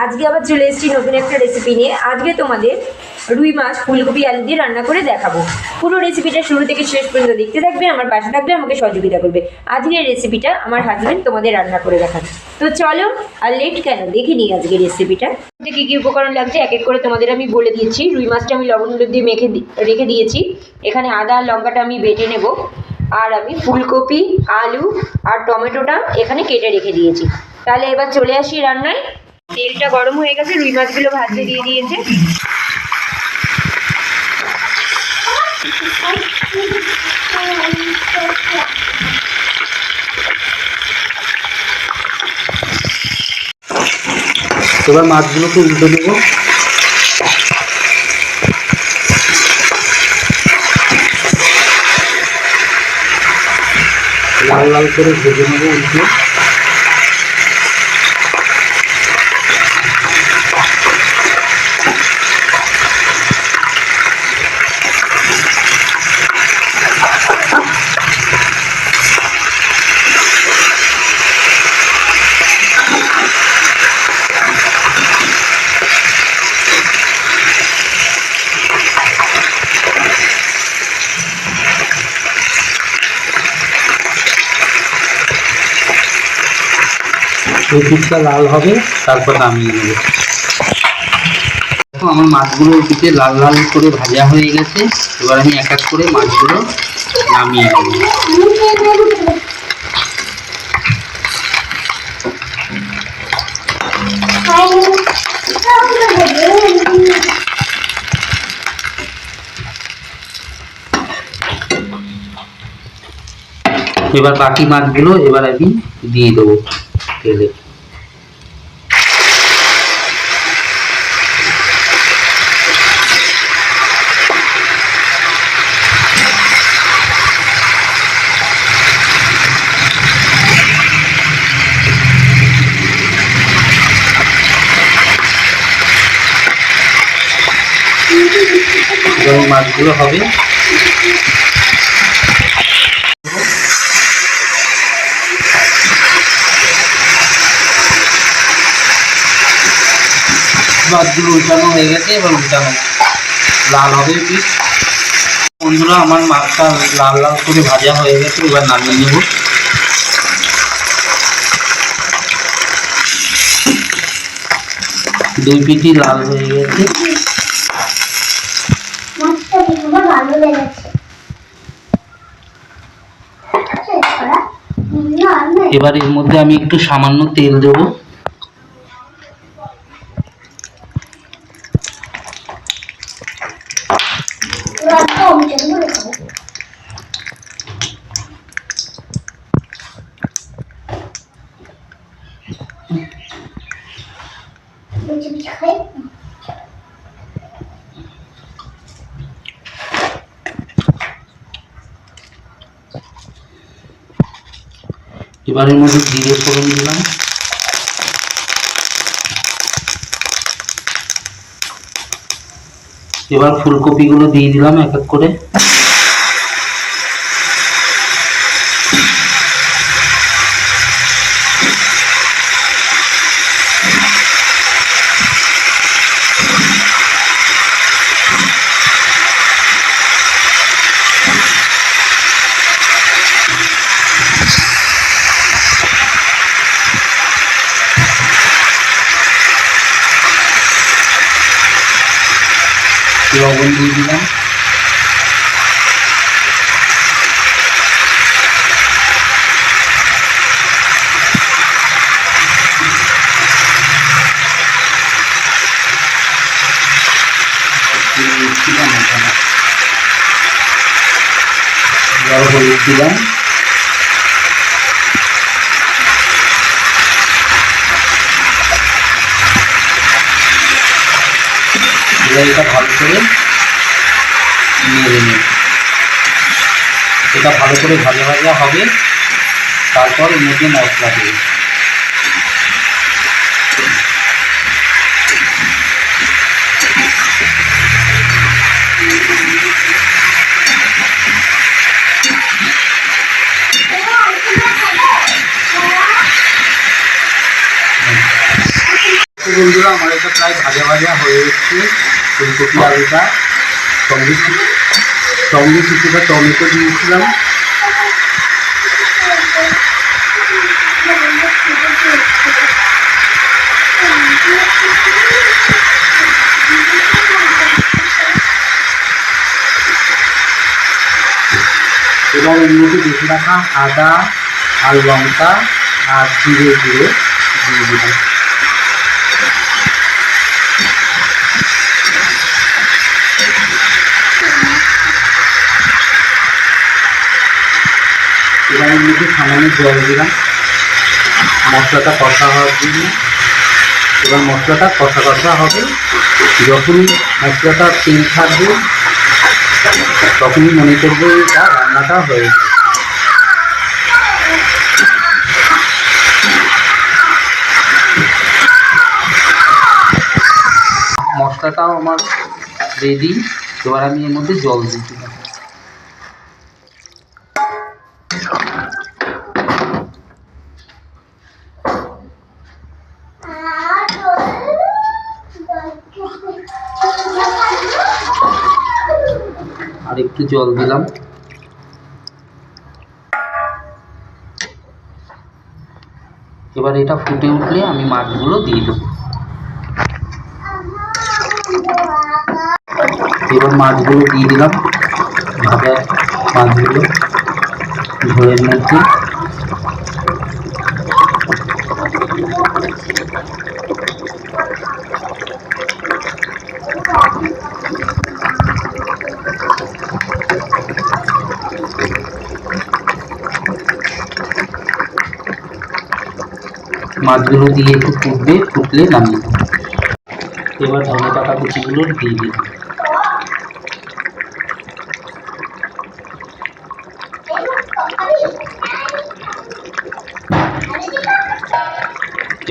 আজকে আবার চলে এসেছি নতুন একটা রেসিপি নিয়ে। আজকে তোমাদের রুই মাছ ফুলকপি আলু দিয়ে রান্না করে দেখাবো। পুরো রেসিপিটা শুরু থেকে শেষ পর্যন্ত দেখতে থাকবে, আমার পাশে থাকবে, আমাকে সহযোগিতা করবে। আজকের রেসিপিটা আমার হাজবেন্ড তোমাদের রান্না করে দেখাবে। তো চলো আর লেট কেন, দেখে নিই আজকের রেসিপিটা। কি কি উপকরণ লাগছে এক এক করে তোমাদের আমি বলে দিচ্ছি। রুই মাছটা আমি লবণ হলুদ দিয়ে মেখে রেখে দিয়েছি। এখানে আদা আর লঙ্কাটা আমি বেটে নেব। আর আমি ফুলকপি, আলু আর টমেটোটা এখানে কেটে রেখে দিয়েছি। তাহলে এবার চলে আসি রান্নায়। তেলটা গরম হয়ে গেছে, রুই মাছগুলো ভাজতে দিয়ে দিয়েছে। এবার মাছগুলোকে উল্টে দেব। লাল লাল করে ভেজে নেবো উল্টে। এই পিঠটা লাল হবে, তারপর নামিয়ে নেব। দেখো আমার মাছগুলো ওইদিকে লাল লাল করে ভাজা হয়ে গেছে। এবার আমি এক এক করে মাছগুলো নামিয়ে নেব। এবার বাকি মাছগুলো এবার আমি দিয়ে দেবো তেলে। মাছগুলো হবে মাছগুলো উল্টানো হয়ে গেছে। এবার উল্টানো লাল হবে পিস। বন্ধুরা আমার মাছটা লাল লাল করে ভাজা হয়ে গেছে, এবার নামিয়ে নেব। দুই পিঠই লাল হয়ে গেছে। এবার এর মধ্যে আমি একটু সামান্য তেল দেব। এবার এর মধ্যে জিরে ফোড়ন দিলাম। এবার ফুলকপিগুলো দিয়ে দিলাম এক এক করে। লবণ দিয়ে দিলাম। হলুদ দিলাম। এটা ভালো করে নেড়ে নেব। এটা ভালো করে ভাজা ভাজা হবে, তারপর এর মধ্যে মশলা দেব। বন্ধুরা আমার এটা প্রায় ভাজা ভাজা হয়ে এসছে ফুলকপি আলুটা। সঙ্গে কিছুটা টমেটো দিয়েছিলাম। এবার এর মধ্যে বেশি রাখা আদা আর লঙ্কা আর জিরে দিয়ে দিলাম। এবার এর মধ্যে সামান্য জল দিলাম মশলাটা কষা হওয়ার জন্য। এবার মশলাটা কষা কষা হবে, যখনই মশলাটা তেল থাকবে তখনই মনে করবো এটা রান্নাটা হয়ে গেছে। মশলাটাও আমার রেডি। এবার আমি এর মধ্যে জল দিয়ে দিলাম। আর একটু জল দিলাম। এবার এটা ফুটে উঠলে আমি মাছগুলো দিয়ে দেবো। এবার মাছগুলো দিয়ে দিলাম, ভাজা মাছগুলো ঝোলের মধ্যে। মাছগুলো দিয়ে একটু ফুটবে, ফুটলে নামিয়ে দেবো। এবার ধনে পাতা কুচিগুলো দিয়ে দিই।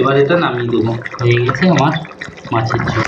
এবার এটা নামিয়ে দেবো। হয়ে গেছে আমার মাছের ঝোল।